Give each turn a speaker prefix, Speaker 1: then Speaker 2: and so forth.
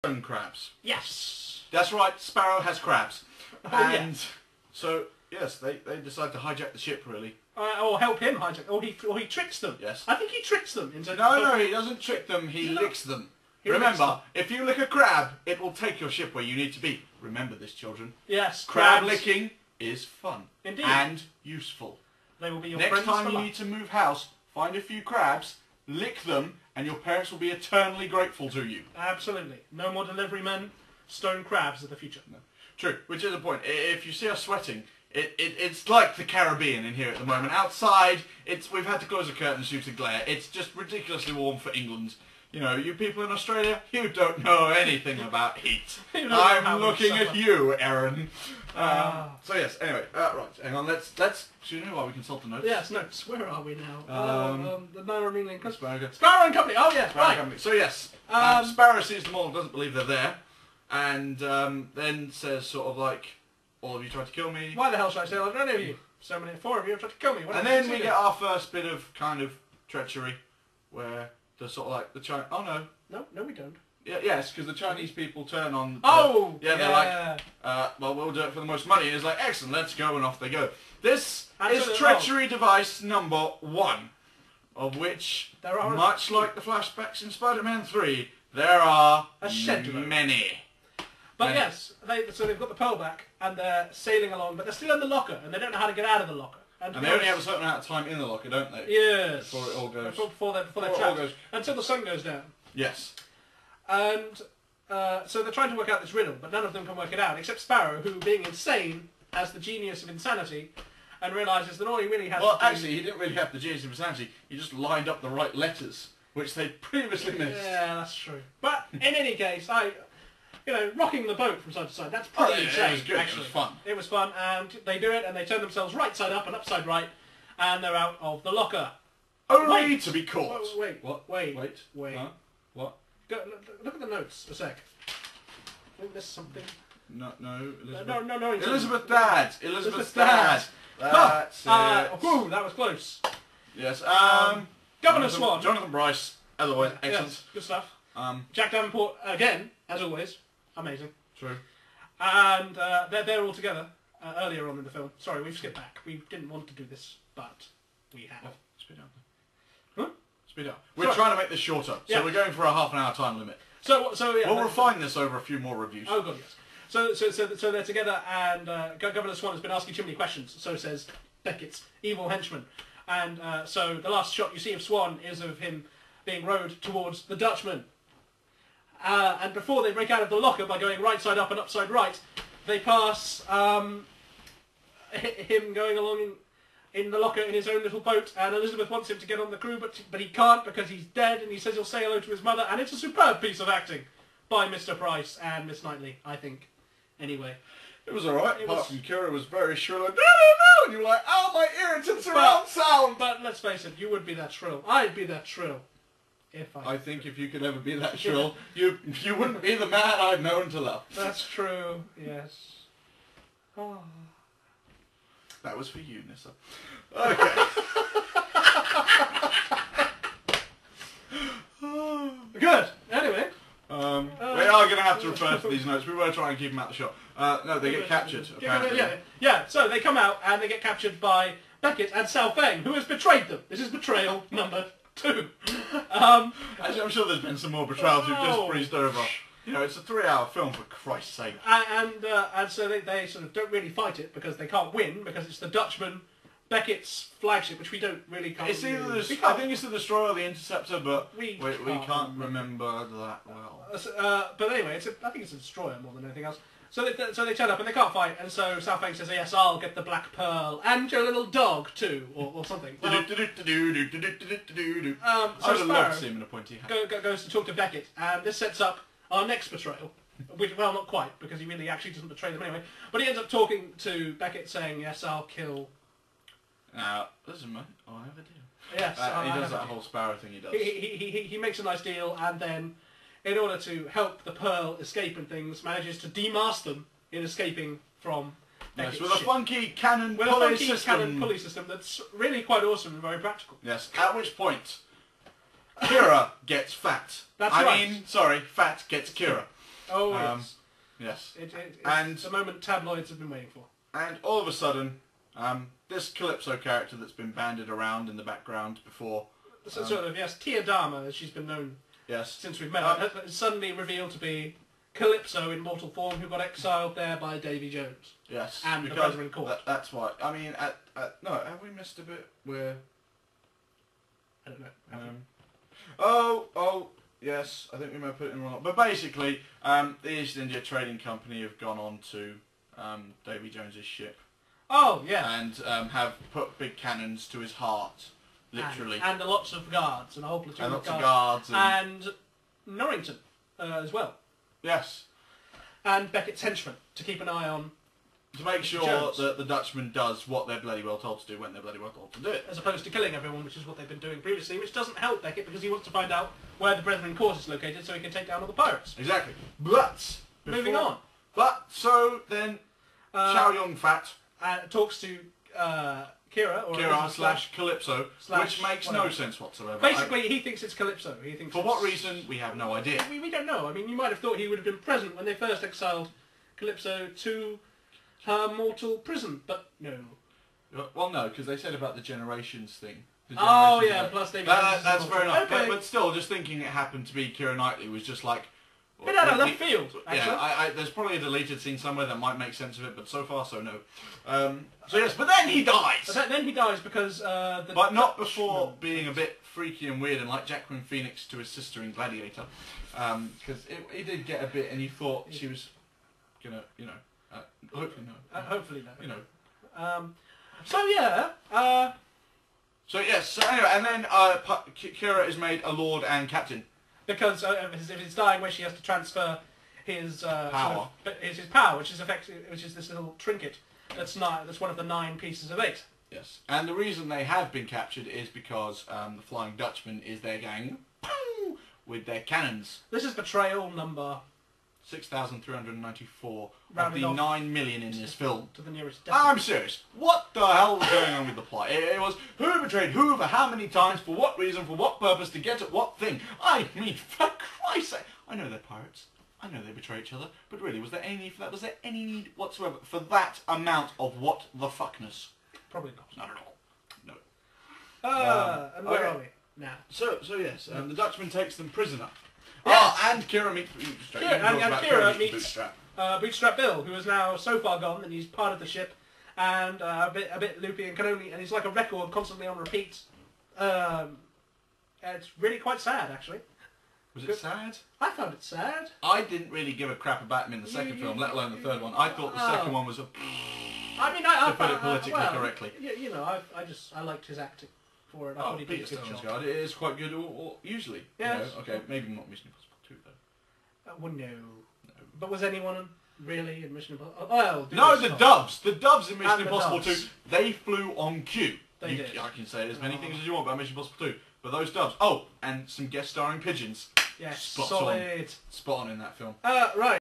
Speaker 1: Stone crabs.
Speaker 2: Yes.
Speaker 1: That's right, Sparrow has crabs.
Speaker 2: Oh,
Speaker 1: and
Speaker 2: yeah.
Speaker 1: so, yes, they decide to hijack the ship, really.
Speaker 2: Or help him hijack, or he tricks them.
Speaker 1: Yes.
Speaker 2: I think he tricks them into...
Speaker 1: No, he doesn't trick them, he licks them. Remember, if you lick a crab, it will take your ship where you need to be. Remember this, children.
Speaker 2: Yes,
Speaker 1: Crab licking is fun.
Speaker 2: Indeed.
Speaker 1: And useful.
Speaker 2: They will be your
Speaker 1: Next
Speaker 2: friends
Speaker 1: time
Speaker 2: for
Speaker 1: you
Speaker 2: life.
Speaker 1: need to move house, find a few crabs, lick them, and your parents will be eternally grateful to you.
Speaker 2: Absolutely. No more delivery men, stone crabs of the future.
Speaker 1: No. True, which is the point. If you see us sweating, it's like the Caribbean in here at the moment. Outside, we've had to close the curtains due to glare. It's just ridiculously warm for England. You know, you people in Australia, you don't know anything about heat. I'm looking at you, Aaron. So yes, anyway, right, hang on, let's you know while we consult the notes.
Speaker 2: Yes, notes. Where are we now? The Manor England
Speaker 1: Sparrow
Speaker 2: and Company. Oh yes,
Speaker 1: Sparrow
Speaker 2: right.
Speaker 1: Company. So yes, Sparrow sees them all, doesn't believe they're there, and then says sort of like, all of you tried to kill me.
Speaker 2: Why the hell should I say any of you? So many, 4 of you have tried to kill me.
Speaker 1: And then we get our first bit of kind of treachery, where the sort of like the Chinese. Oh no.
Speaker 2: No, we don't.
Speaker 1: Yeah, yes, because the Chinese people turn on.
Speaker 2: Yeah,
Speaker 1: they're like, well, we'll do it for the most money. And it's like, excellent, let's go, and off they go. This is treachery device number 1, of which,
Speaker 2: there are
Speaker 1: much like the flashbacks in Spider-Man 3, there are many.
Speaker 2: But yes, so they've got the pearl back, and they're sailing along, but they're still in the locker, and they don't know how to get out of the locker.
Speaker 1: And they only have a certain amount of time in the locker, don't they?
Speaker 2: Yes.
Speaker 1: Before it all goes.
Speaker 2: Before they're trapped. Until the sun goes down.
Speaker 1: Yes.
Speaker 2: And so they're trying to work out this riddle, but none of them can work it out, except Sparrow, who, being insane, has the genius of insanity, and realises that all he really has to do...
Speaker 1: Well, actually, he didn't really have the genius of insanity. He just lined up the right letters, which they'd previously missed.
Speaker 2: Yeah, that's true. But in any case, rocking the boat from side to side, that's pretty insane.
Speaker 1: It was good.
Speaker 2: Actually.
Speaker 1: It was fun.
Speaker 2: It was fun, and they do it, and they turn themselves right side up and upside right, and they're out of the locker.
Speaker 1: Only to be caught.
Speaker 2: Wait.
Speaker 1: What?
Speaker 2: Wait.
Speaker 1: Huh? What?
Speaker 2: Look at the notes a sec. I think there's something.
Speaker 1: No, Elizabeth.
Speaker 2: No.
Speaker 1: Elizabeth Dad. Elizabeth Dad. That's it.
Speaker 2: Whew, that was close.
Speaker 1: Yes.
Speaker 2: Governor Swan.
Speaker 1: Jonathan Bryce. Otherwise, excellent.
Speaker 2: Yes, good stuff.
Speaker 1: Jack
Speaker 2: Davenport again, as always. Amazing.
Speaker 1: True.
Speaker 2: And they're all together earlier on in the film. Sorry, we've skipped back. We didn't want to do this, but we have.
Speaker 1: Oh, speed up.
Speaker 2: Huh?
Speaker 1: Speed up. We're trying to make this shorter, so we're going for a half-an-hour time limit.
Speaker 2: So yeah.
Speaker 1: We'll refine this over a few more reviews.
Speaker 2: Oh god, yes. So they're together, and Governor Swan has been asking too many questions. So says Beckett's evil henchman, and so the last shot you see of Swan is of him being rowed towards the Dutchman. And before they break out of the locker by going right side up and upside right, they pass him going along in the locker in his own little boat, and Elizabeth wants him to get on the crew, but he can't because he's dead, and he says he'll say hello to his mother, and it's a superb piece of acting by Mr. Price and Miss Knightley, I think. Anyway.
Speaker 1: It was alright, apart from Kira was very shrill and no, and you were like, oh, my irritant surround sound!
Speaker 2: But let's face it, you would be that shrill. I'd be that shrill.
Speaker 1: I think if you could ever be that shrill, you wouldn't be the man I've known to love.
Speaker 2: That's true, yes. Oh.
Speaker 1: That was for you, Nissa. Okay.
Speaker 2: Good. Anyway.
Speaker 1: We are going to have to refer to these notes. We were trying to keep them out the shot. No, they get captured, apparently.
Speaker 2: Yeah, so they come out and they get captured by Beckett and Sao Feng, who has betrayed them. This is betrayal number 2.
Speaker 1: Actually, I'm sure there's been some more betrayals we've just breezed over. You know, it's a 3-hour film, for Christ's sake.
Speaker 2: And so they sort of don't really fight it because they can't win, because it's the Dutchman, Beckett's flagship, which we don't really can't.
Speaker 1: It's either I think it's the Destroyer or the Interceptor, but we can't remember that well.
Speaker 2: But anyway, I think it's a Destroyer more than anything else. So they turn up and they can't fight, and so Sao Feng says, yes, I'll get the Black Pearl, and your little dog too, or something. So
Speaker 1: I would love to see him in a pointy hat.
Speaker 2: Goes to talk to Beckett, and this sets up our next betrayal. Which, well, not quite, because he really actually doesn't betray them anyway. But he ends up talking to Beckett, saying, yes, I'll kill...
Speaker 1: listen, mate, I have a deal.
Speaker 2: Yes,
Speaker 1: he does that whole Sparrow thing he does.
Speaker 2: He makes a nice deal, and then, in order to help the Pearl escape and things, manages to demast them in escaping from Beckett's
Speaker 1: with a
Speaker 2: ship.
Speaker 1: funky cannon pulley
Speaker 2: system that's really quite awesome and very practical.
Speaker 1: Yes, at which point, Kira gets fat.
Speaker 2: That's right.
Speaker 1: I mean, sorry, Fat gets Kira.
Speaker 2: Oh, yes.
Speaker 1: Yes.
Speaker 2: It's the moment tabloids have been waiting for.
Speaker 1: And all of a sudden, this Calypso character that's been bandied around in the background before...
Speaker 2: So, sort of, yes, Tia Dharma, as she's been known since we've met her, is suddenly revealed to be Calypso in mortal form, who got exiled there by Davy Jones.
Speaker 1: Yes.
Speaker 2: And the Brethren Court.
Speaker 1: That's why. I mean, no, have we missed a bit where...
Speaker 2: I don't know.
Speaker 1: Oh, yes, I think we may have put it in wrong. But basically, the East India Trading Company have gone on to Davy Jones's ship.
Speaker 2: Oh, yeah.
Speaker 1: And have put big cannons to his heart, literally.
Speaker 2: And lots of guards, and a whole platoon
Speaker 1: and
Speaker 2: of
Speaker 1: lots
Speaker 2: guards.
Speaker 1: of guards.
Speaker 2: And Norrington as well.
Speaker 1: Yes.
Speaker 2: And Beckett's henchmen, to keep an eye on.
Speaker 1: To make sure
Speaker 2: Jones.
Speaker 1: that the Dutchman does what they're bloody well told to do when they're bloody well told to do it.
Speaker 2: As opposed to killing everyone, which is what they've been doing previously, which doesn't help Beckett because he wants to find out where the Brethren Court is located so he can take down all the pirates.
Speaker 1: Exactly. But...
Speaker 2: Moving on.
Speaker 1: But, so then, Chow Yun-Fat...
Speaker 2: talks to Kira
Speaker 1: Calypso, which makes no sense whatsoever.
Speaker 2: Basically, he thinks it's Calypso. He thinks
Speaker 1: for what reason, we have no idea.
Speaker 2: We don't know. I mean, you might have thought he would have been present when they first exiled Calypso to her mortal prison, but no.
Speaker 1: Well, no, because they said about the generations thing.
Speaker 2: Oh, yeah, plus they...
Speaker 1: That's fair enough.
Speaker 2: Okay.
Speaker 1: But still, just thinking it happened to be Keira Knightley was just like...
Speaker 2: Bit out of left field, actually.
Speaker 1: Yeah, there's probably a deleted scene somewhere that might make sense of it, but so far, so no. So yes, but then he dies!
Speaker 2: Then he dies because...
Speaker 1: but not before being a bit freaky and weird and like Jacqueline Phoenix to his sister in Gladiator. Because he did get a bit and you thought she was gonna, you know... hopefully no.
Speaker 2: Hopefully no.
Speaker 1: You know.
Speaker 2: So yeah...
Speaker 1: So yes, so anyway, and then Kira is made a lord and captain.
Speaker 2: Because of his dying wish, he has to transfer his
Speaker 1: power.
Speaker 2: His power, which is this little trinket. That's one of the 9 pieces of 8.
Speaker 1: Yes, and the reason they have been captured is because the Flying Dutchman is their gang with their cannons.
Speaker 2: This is betrayal number
Speaker 1: 6,394 of the 9 million in this film.
Speaker 2: To the nearest.
Speaker 1: I'm serious. What the hell was going on with the plot? It was who betrayed who, for how many times, for what reason, for what purpose, to get at what thing. I mean, for Christ's sake, I know they're pirates. I know they betray each other, but really, was there any need for that? Was there any need whatsoever for that amount of what the fuckness?
Speaker 2: Probably not.
Speaker 1: Not at all. No.
Speaker 2: And where are we now?
Speaker 1: So yes, the Dutchman takes them prisoner.
Speaker 2: Yes.
Speaker 1: And Kira meets
Speaker 2: Kira meets Bootstrap Bill, who is now so far gone that he's part of the ship and a bit loopy and and he's like a record constantly on repeat. It's really quite sad, actually.
Speaker 1: Was it sad?
Speaker 2: I found it sad.
Speaker 1: I didn't really give a crap about him in the second film, let alone the third one. I thought the second one was a...
Speaker 2: I mean,
Speaker 1: to put it politically correctly.
Speaker 2: You know, I liked his acting for it. I thought he did a good job.
Speaker 1: Guard, it is quite good, usually.
Speaker 2: Yes.
Speaker 1: You know? Okay, maybe not Mission Impossible 2, though.
Speaker 2: Well, no. But was anyone really in Mission Impossible? Well,
Speaker 1: no, the Doves. The Doves in Mission
Speaker 2: And
Speaker 1: Impossible
Speaker 2: the
Speaker 1: 2,
Speaker 2: Doves.
Speaker 1: they flew on cue.
Speaker 2: They did.
Speaker 1: I can say as many things as you want about Mission Impossible 2, but those Doves. Oh, and some guest starring pigeons.
Speaker 2: Yes,
Speaker 1: Spot
Speaker 2: solid.
Speaker 1: on in that film.
Speaker 2: Right.